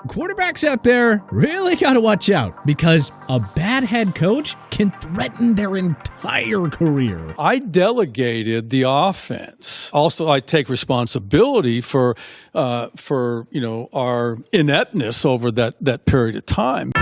quarterbacks out there really got to watch out because a bad head coach can threaten their entire career. I delegated the offense. Also, I take responsibility for our ineptness over that period of time.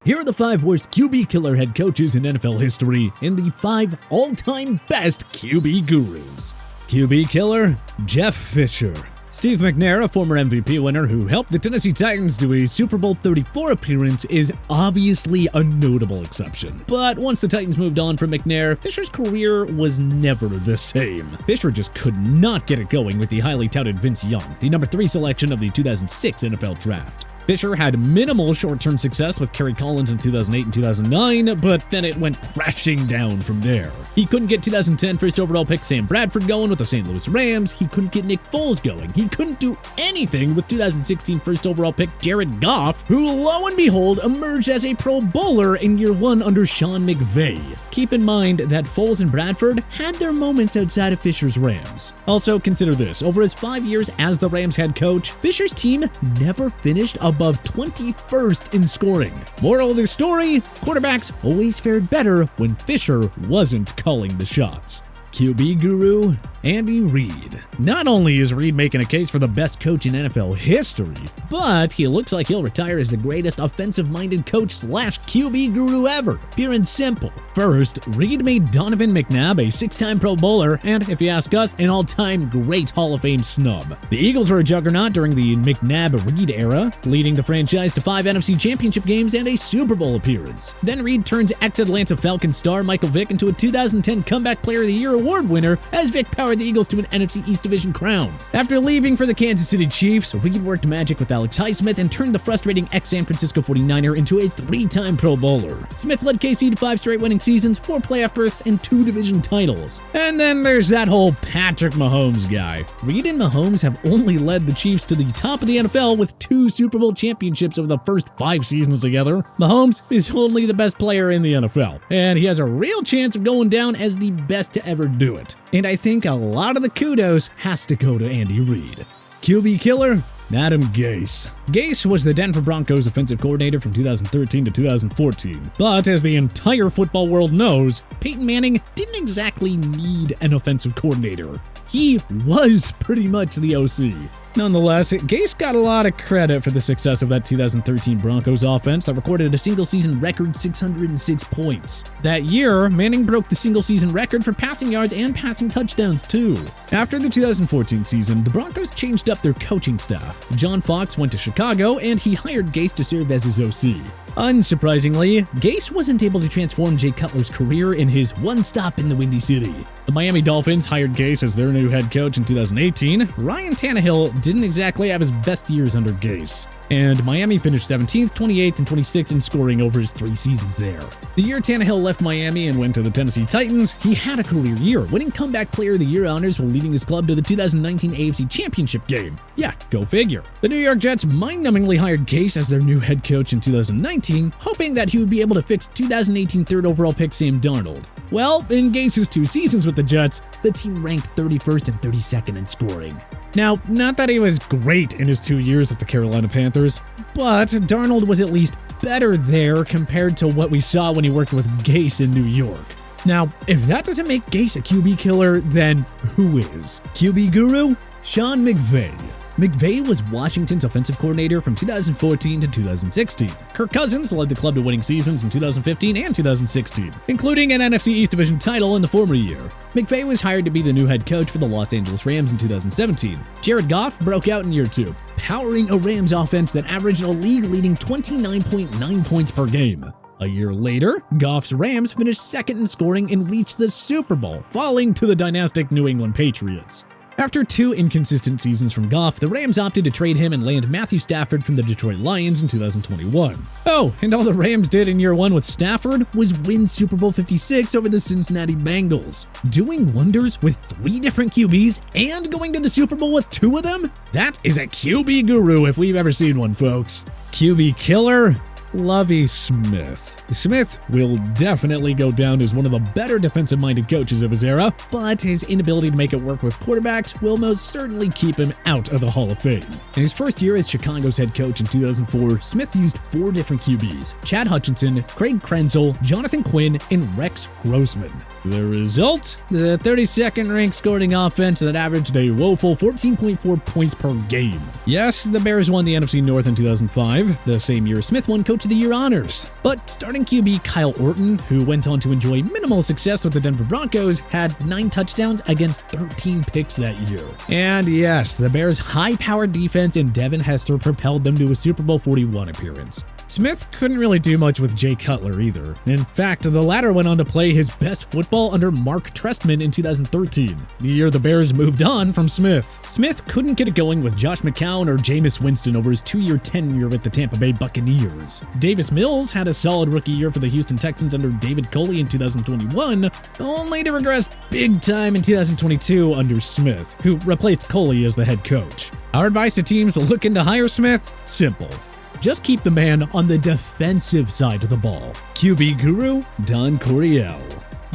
Here are the 5 worst QB killer head coaches in NFL history and the 5 all-time best QB gurus. QB killer, Jeff Fisher. Steve McNair, a former MVP winner who helped the Tennessee Titans to a Super Bowl 34 appearance, is obviously a notable exception. But once the Titans moved on from McNair, Fisher's career was never the same. Fisher just could not get it going with the highly touted Vince Young, the number 3 selection of the 2006 NFL Draft. Fisher had minimal short-term success with Kerry Collins in 2008 and 2009, but then it went crashing down from there. He couldn't get 2010 first overall pick Sam Bradford going with the St. Louis Rams. He couldn't get Nick Foles going. He couldn't do anything with 2016 first overall pick Jared Goff, who lo and behold emerged as a Pro Bowler in year 1 under Sean McVay. Keep in mind that Foles and Bradford had their moments outside of Fisher's Rams. Also, consider this. Over his 5 years as the Rams head coach, Fisher's team never finished above 21st in scoring. Moral of the story, quarterbacks always fared better when Fisher wasn't calling the shots. QB guru, Andy Reid. Not only is Reid making a case for the best coach in NFL history, but he looks like he'll retire as the greatest offensive-minded coach / QB guru ever. Pure and simple. First, Reid made Donovan McNabb a 6-time Pro Bowler and, if you ask us, an all-time great Hall of Fame snub. The Eagles were a juggernaut during the McNabb-Reid era, leading the franchise to 5 NFC Championship games and a Super Bowl appearance. Then Reid turns ex-Atlanta Falcons star Michael Vick into a 2010 Comeback Player of the Year award winner as Vick powered the Eagles to an NFC East Division crown. After leaving for the Kansas City Chiefs, Reid worked magic with Alex Highsmith and turned the frustrating ex-San Francisco 49er into a 3-time Pro Bowler. Smith led KC to 5 straight winning seasons, 4 playoff berths, and 2 division titles. And then there's that whole Patrick Mahomes guy. Reid and Mahomes have only led the Chiefs to the top of the NFL with 2 Super Bowl championships over the first 5 seasons together. Mahomes is only the best player in the NFL, and he has a real chance of going down as the best to ever do it. And I think a lot of the kudos has to go to Andy Reid. QB killer, Adam Gase. Gase was the Denver Broncos offensive coordinator from 2013 to 2014. But as the entire football world knows, Peyton Manning didn't exactly need an offensive coordinator. He was pretty much the OC. Nonetheless, Gase got a lot of credit for the success of that 2013 Broncos offense that recorded a single-season record 606 points. That year, Manning broke the single-season record for passing yards and passing touchdowns, too. After the 2014 season, the Broncos changed up their coaching staff. John Fox went to Chicago, and he hired Gase to serve as his OC. Unsurprisingly, Gase wasn't able to transform Jay Cutler's career in his one stop in the Windy City. The Miami Dolphins hired Gase as their new head coach in 2018. Ryan Tannehill didn't exactly have his best years under Gase, and Miami finished 17th, 28th, and 26th in scoring over his 3 seasons there. The year Tannehill left Miami and went to the Tennessee Titans, he had a career year, winning Comeback Player of the Year honors while leading his club to the 2019 AFC Championship game. Yeah, go figure. The New York Jets mind-numbingly hired Gase as their new head coach in 2019, hoping that he would be able to fix 2018 third overall pick Sam Darnold. Well, in Gase's 2 seasons with the Jets, the team ranked 31st and 32nd in scoring. Now, not that he was great in his 2 years with the Carolina Panthers, but Darnold was at least better there compared to what we saw when he worked with Gase in New York. Now, if that doesn't make Gase a QB killer, then who is? QB guru? Sean McVay. McVay was Washington's offensive coordinator from 2014 to 2016. Kirk Cousins led the club to winning seasons in 2015 and 2016, including an NFC East Division title in the former year. McVay was hired to be the new head coach for the Los Angeles Rams in 2017. Jared Goff broke out in year 2, powering a Rams offense that averaged a league-leading 29.9 points per game. A year later, Goff's Rams finished 2nd in scoring and reached the Super Bowl, falling to the dynastic New England Patriots. After 2 inconsistent seasons from Goff, the Rams opted to trade him and land Matthew Stafford from the Detroit Lions in 2021. Oh, and all the Rams did in year 1 with Stafford was win Super Bowl 56 over the Cincinnati Bengals. Doing wonders with 3 different QBs and going to the Super Bowl with 2 of them? That is a QB guru if we've ever seen one, folks. QB killer? Lovie Smith. Smith will definitely go down as one of the better defensive-minded coaches of his era, but his inability to make it work with quarterbacks will most certainly keep him out of the Hall of Fame. In his first year as Chicago's head coach in 2004, Smith used 4 different QBs: Chad Hutchinson, Craig Krenzel, Jonathan Quinn, and Rex Grossman. The result? The 32nd ranked scoring offense that averaged a woeful 14.4 points per game. Yes, the Bears won the NFC North in 2005, the same year Smith won Coach of the Year honors. But starting QB Kyle Orton, who went on to enjoy minimal success with the Denver Broncos, had 9 touchdowns against 13 picks that year. And yes, the Bears' high-powered defense and Devin Hester propelled them to a Super Bowl 41 appearance. Smith couldn't really do much with Jay Cutler either. In fact, the latter went on to play his best football under Mark Trestman in 2013, the year the Bears moved on from Smith. Smith couldn't get it going with Josh McCown or Jameis Winston over his 2-year tenure with the Tampa Bay Buccaneers. Davis Mills had a solid rookie year for the Houston Texans under David Culley in 2021, only to regress big time in 2022 under Smith, who replaced Culley as the head coach. Our advice to teams looking to hire Smith? Simple. Just keep the man on the defensive side of the ball. QB guru, Don Coryell.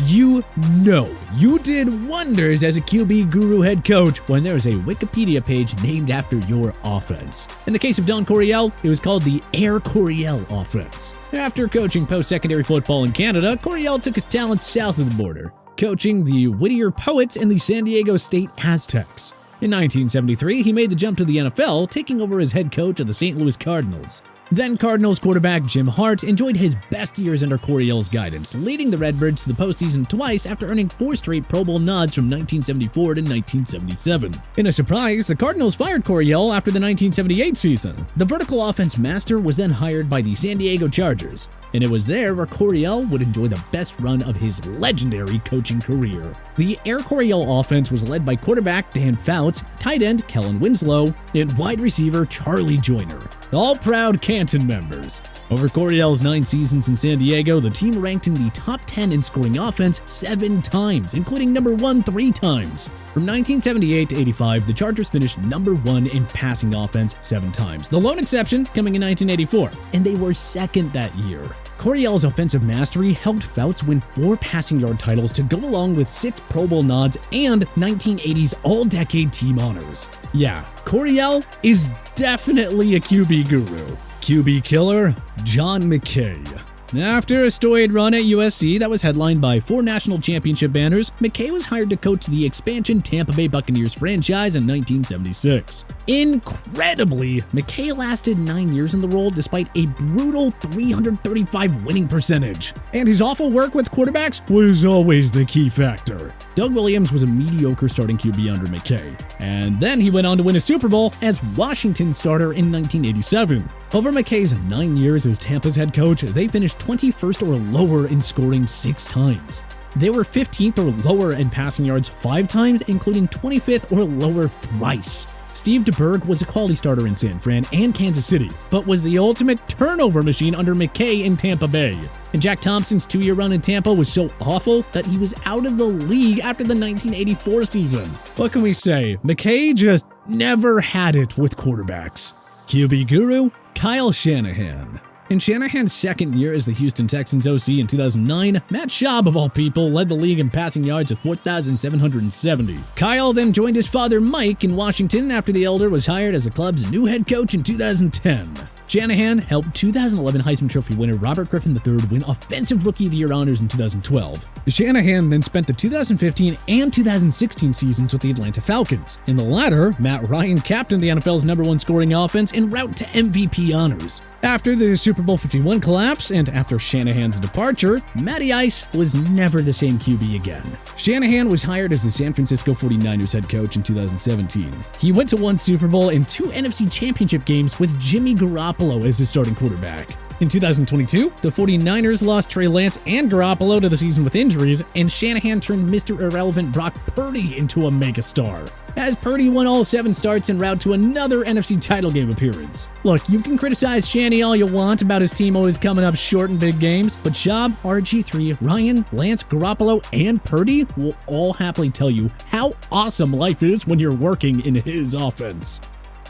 You know you did wonders as a QB guru head coach when there is a Wikipedia page named after your offense. In the case of Don Coryell, it was called the Air Coryell offense. After coaching post-secondary football in Canada, Coryell took his talents south of the border, coaching the Whittier Poets and the San Diego State Aztecs. In 1973, he made the jump to the NFL, taking over as head coach of the St. Louis Cardinals. Then Cardinals quarterback Jim Hart enjoyed his best years under Coryell's guidance, leading the Redbirds to the postseason twice after earning 4 straight Pro Bowl nods from 1974 to 1977. In a surprise, the Cardinals fired Coryell after the 1978 season. The vertical offense master was then hired by the San Diego Chargers, and it was there where Coryell would enjoy the best run of his legendary coaching career. The Air Coryell offense was led by quarterback Dan Fouts, tight end Kellen Winslow, and wide receiver Charlie Joyner, all proud Canton members. Over Coryell's 9 seasons in San Diego, the team ranked in the top 10 in scoring offense 7 times, including number 1 3 times. From 1978 to 85, the Chargers finished number 1 in passing offense 7 times, the lone exception coming in 1984, and they were second that year. Coryell's offensive mastery helped Fouts win 4 passing yard titles to go along with 6 Pro Bowl nods and 1980s All-Decade Team honors. Yeah, Coryell is definitely a QB guru. QB killer, John McKay. After a storied run at USC that was headlined by 4 national championship banners, McKay was hired to coach the expansion Tampa Bay Buccaneers franchise in 1976. Incredibly, McKay lasted 9 years in the role despite a brutal 335 winning percentage. And his awful work with quarterbacks was always the key factor. Doug Williams was a mediocre starting QB under McKay, and then he went on to win a Super Bowl as Washington's starter in 1987. Over McKay's 9 years as Tampa's head coach, they finished 21st or lower in scoring 6 times. They were 15th or lower in passing yards 5 times, including 25th or lower thrice. Steve DeBerg was a quality starter in San Fran and Kansas City, but was the ultimate turnover machine under McKay in Tampa Bay. And Jack Thompson's 2-year run in Tampa was so awful that he was out of the league after the 1984 season. What can we say? McKay just never had it with quarterbacks. QB guru, Kyle Shanahan. In Shanahan's second year as the Houston Texans OC in 2009, Matt Schaub, of all people, led the league in passing yards at 4,770. Kyle then joined his father Mike in Washington after the elder was hired as the club's new head coach in 2010. Shanahan helped 2011 Heisman Trophy winner Robert Griffin III win Offensive Rookie of the Year honors in 2012. Shanahan then spent the 2015 and 2016 seasons with the Atlanta Falcons. In the latter, Matt Ryan captained the NFL's #1 scoring offense en route to MVP honors. After the Super Bowl 51 collapse and after Shanahan's departure, Matty Ice was never the same QB again. Shanahan was hired as the San Francisco 49ers head coach in 2017. He went to 1 Super Bowl and 2 NFC Championship games with Jimmy Garoppolo as his starting quarterback. In 2022, the 49ers lost Trey Lance and Garoppolo to the season with injuries, and Shanahan turned Mr. Irrelevant Brock Purdy into a megastar, as Purdy won all 7 starts en route to another NFC title game appearance. Look, you can criticize Shanny all you want about his team always coming up short in big games, but Schaub, RG3, Ryan, Lance, Garoppolo, and Purdy will all happily tell you how awesome life is when you're working in his offense.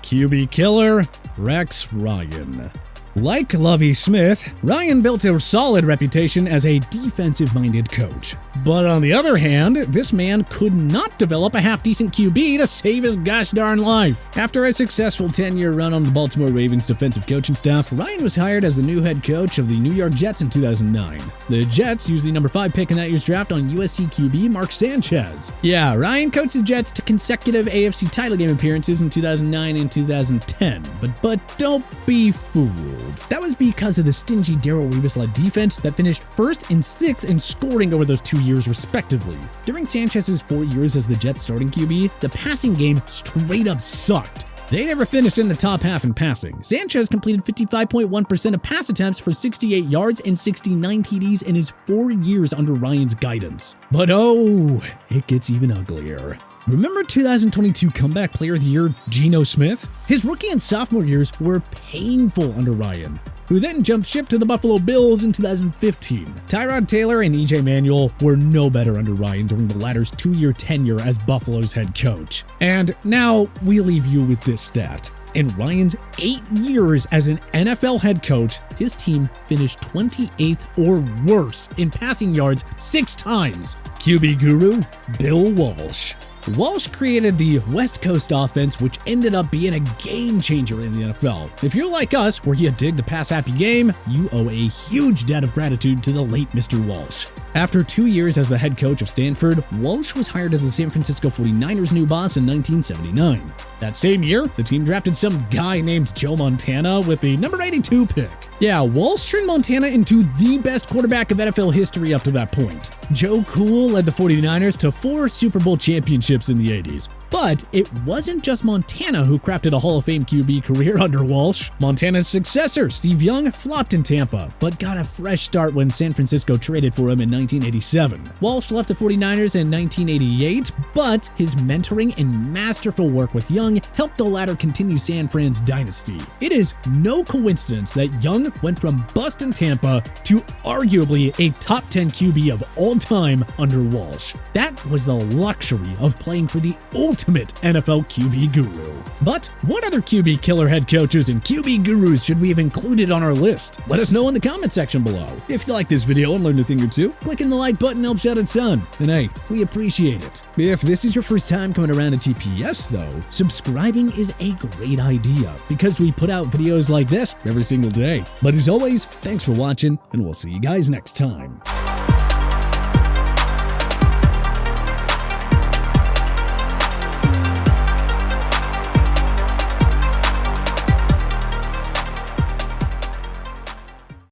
QB killer, Rex Ryan. Like Lovie Smith, Ryan built a solid reputation as a defensive-minded coach. But on the other hand, this man could not develop a half-decent QB to save his gosh darn life. After a successful 10-year run on the Baltimore Ravens defensive coaching staff, Ryan was hired as the new head coach of the New York Jets in 2009. The Jets used the number 5 pick in that year's draft on USC QB Mark Sanchez. Yeah, Ryan coached the Jets to consecutive AFC title game appearances in 2009 and 2010. But don't be fooled. That was because of the stingy Darrelle Revis-led defense that finished 1st and 6th in scoring over those 2 years respectively. During Sanchez's 4 years as the Jets starting QB, the passing game straight up sucked. They never finished in the top half in passing. Sanchez completed 55.1% of pass attempts for 68 yards and 69 TDs in his 4 years under Ryan's guidance. But oh, it gets even uglier. Remember 2022 Comeback Player of the Year Geno Smith? His rookie and sophomore years were painful under Ryan, who then jumped ship to the Buffalo Bills in 2015. Tyrod Taylor and EJ Manuel were no better under Ryan during the latter's 2-year tenure as Buffalo's head coach. And now we leave you with this stat. In Ryan's 8 years as an NFL head coach, his team finished 28th or worse in passing yards 6 times. QB guru, Bill Walsh. Walsh created the West Coast offense, which ended up being a game changer in the NFL. If you're like us, where you dig the pass-happy game, you owe a huge debt of gratitude to the late Mr. Walsh. After 2 years as the head coach of Stanford, Walsh was hired as the San Francisco 49ers' new boss in 1979. That same year, the team drafted some guy named Joe Montana with the number 82 pick. Yeah, Walsh turned Montana into the best quarterback of NFL history up to that point. Joe Cool led the 49ers to 4 Super Bowl championships in the 80s. But it wasn't just Montana who crafted a Hall of Fame QB career under Walsh. Montana's successor, Steve Young, flopped in Tampa, but got a fresh start when San Francisco traded for him in 1987. Walsh left the 49ers in 1988, but his mentoring and masterful work with Young helped the latter continue San Fran's dynasty. It is no coincidence that Young went from bust in Tampa to arguably a top 10 QB of all time under Walsh. That was the luxury of playing for the ultimate NFL QB guru. But what other QB killer head coaches and QB gurus should we have included on our list? Let us know in the comment section below. If you like this video and learned a thing or two, clicking the like button helps out a ton. And hey, we appreciate it. If this is your first time coming around to TPS though, subscribing is a great idea because we put out videos like this every single day. But as always, thanks for watching and we'll see you guys next time.